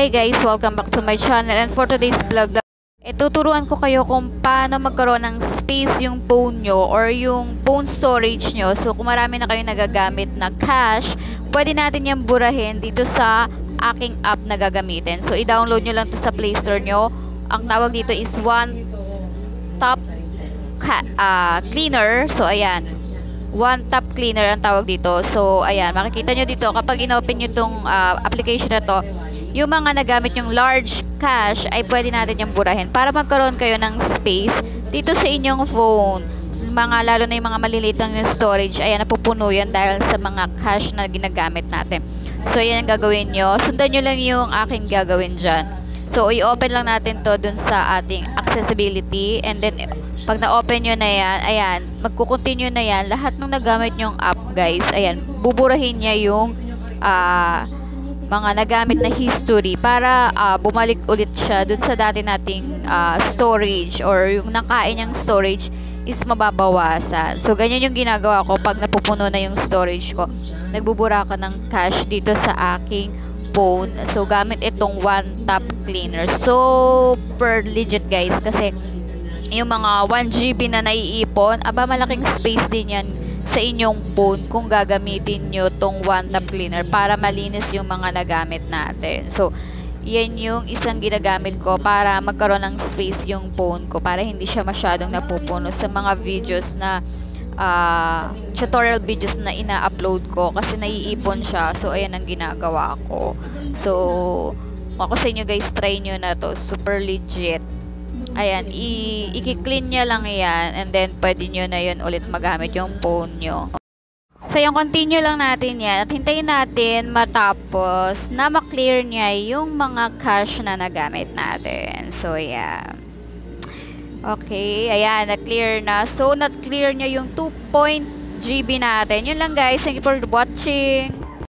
Hi guys, welcome back to my channel, and for today's vlog, tuturuan ko kayo kung paano magkaroon ng space yung phone nyo or yung phone storage nyo. So kung marami na kayo nagagamit na cache, pwede natin yung burahin dito sa aking app na gagamitin. So i-download nyo lang to sa Play Store nyo. Ang tawag dito is One Tap Cleaner. So ayan, One Tap Cleaner ang tawag dito. So ayan, makikita nyo dito kapag in-open nyo tong application na to, yung mga nagamit yung large cache ay pwede natin yung burahin para magkaroon kayo ng space dito sa inyong phone. Lalo na yung mga maliliit lang yung storage, ayan, napupuno yan dahil sa mga cache na ginagamit natin. So ayan ang gagawin nyo. Sundan nyo lang yung aking gagawin dyan. So i-open lang natin to dun sa ating accessibility, and then pag na-open nyo na yan, ayan, magkukontinue na yan. Lahat ng nagamit nyong app guys, ayan, buburahin niya yung mga nagamit na history para bumalik ulit siya dun sa dati nating storage, or yung nakain niyang storage is mababawasan. So ganyan yung ginagawa ko pag napupuno na yung storage ko. Nagbubura ka ng cache dito sa aking phone. So gamit itong One Tap Cleaner. Super legit guys, kasi yung mga 1 GB na naiipon, malaking space din yan sa inyong phone kung gagamitin nyo tong One Tap Cleaner para malinis yung mga nagamit natin. So yan yung isang ginagamit ko para magkaroon ng space yung phone ko, para hindi siya masyadong napupuno sa mga videos na tutorial videos na ina-upload ko, kasi naiipon siya. So ayan ang ginagawa ko. So ako sa inyo guys, try nyo na to, super legit. Ayan, i-clean nyo lang yan, and then pwede nyo na yun ulit magamit yung phone nyo. So yung continue lang natin yan, at hintayin natin matapos na ma-clear niya yung mga cache na nagamit natin. So ayan. Okay, ayan, na-clear na. So na-clear niya yung 2 GB natin. Yun lang guys, thank you for watching.